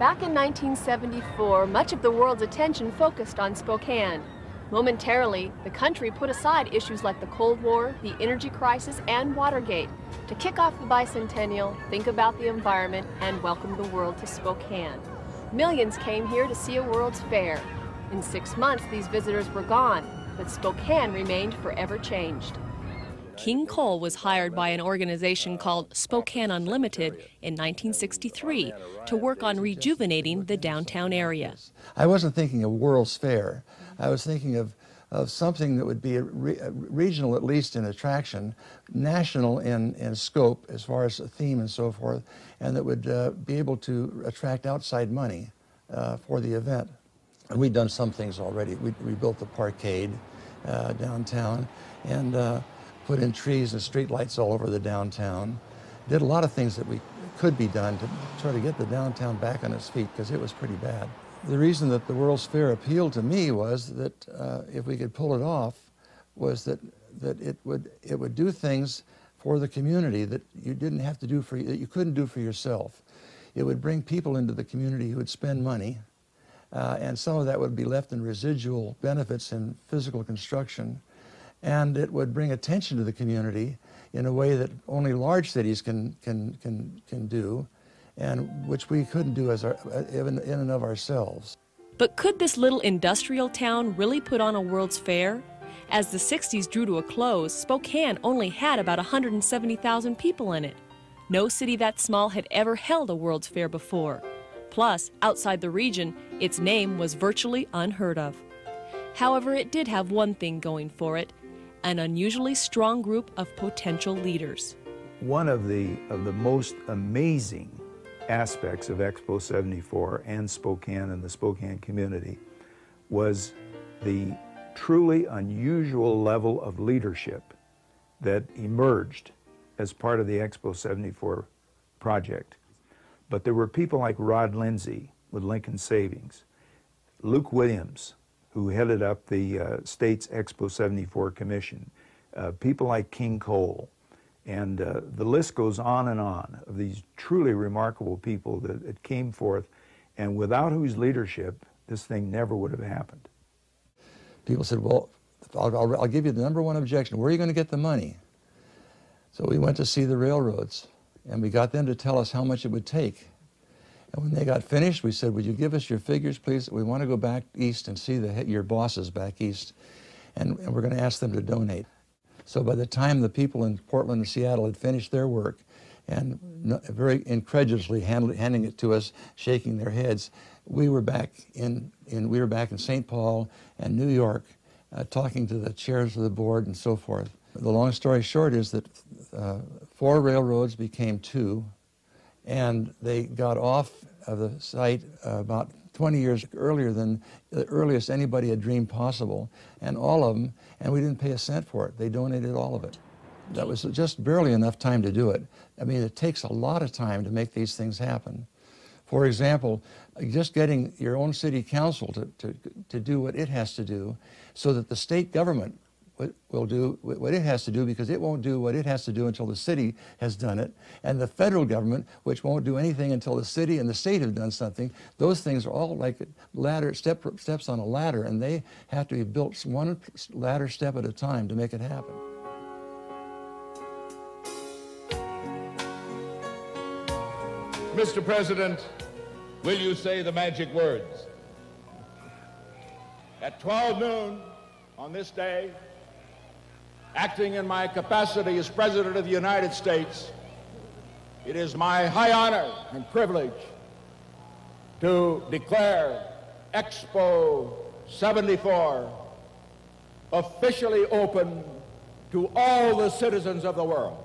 Back in 1974, much of the world's attention focused on Spokane. Momentarily, the country put aside issues like the Cold War, the energy crisis, and Watergate to kick off the bicentennial, think about the environment, and welcome the world to Spokane. Millions came here to see a World's Fair. In 6 months, these visitors were gone, but Spokane remained forever changed. King Cole was hired by an organization called Spokane Unlimited in 1963 to work on rejuvenating the downtown area. I wasn't thinking of World's Fair. I was thinking of something that would be regional, at least in attraction, national in scope as far as a theme and so forth, and that would be able to attract outside money for the event. And we'd done some things already. We built the parkade downtown and put in trees and street lights all over the downtown. Did a lot of things that could be done to try to get the downtown back on its feet, because it was pretty bad. The reason that the World's Fair appealed to me was that if we could pull it off, was that it would do things for the community that you didn't have to do that you couldn't do for yourself. It would bring people into the community who would spend money, and some of that would be left in residual benefits in physical construction. And it would bring attention to the community in a way that only large cities can do, and which we couldn't do in and of ourselves. But could this little industrial town really put on a World's Fair? As the 60s drew to a close, Spokane only had about 170,000 people in it. No city that small had ever held a World's Fair before. Plus, outside the region, its name was virtually unheard of. However, it did have one thing going for it: an unusually strong group of potential leaders. One of the most amazing aspects of Expo 74 and Spokane and the Spokane community was the truly unusual level of leadership that emerged as part of the Expo 74 project. But there were people like Rod Lindsay with Lincoln Savings, Luke Williams, who headed up the state's Expo 74 commission, people like King Cole, and the list goes on of these truly remarkable people that came forth, and without whose leadership this thing never would have happened. People said, well, I'll give you the #1 objection. Where are you going to get the money? So we went to see the railroads, and we got them to tell us how much it would take. And when they got finished, we said, would you give us your figures, please? We want to go back east and see your bosses back east, and we're going to ask them to donate. So by the time the people in Portland and Seattle had finished their work and very incredulously handing it to us, shaking their heads, we were back in St. Paul and New York, talking to the chairs of the board and so forth. The long story short is that 4 railroads became 2, and they got off of the site about 20 years earlier than the earliest anybody had dreamed possible, and all of them, and we didn't pay a cent for it. They donated all of it. That was just barely enough time to do it. I mean, it takes a lot of time to make these things happen. For example, just getting your own city council to do what it has to do, so that the state government will do what it has to do, because it won't do what it has to do until the city has done it, and the federal government, which won't do anything until the city and the state have done something. Those things are all like steps on a ladder, and they have to be built one ladder step at a time to make it happen. Mr. President, will you say the magic words? At 12 noon on this day, acting in my capacity as President of the United States, it is my high honor and privilege to declare Expo 74 officially open to all the citizens of the world.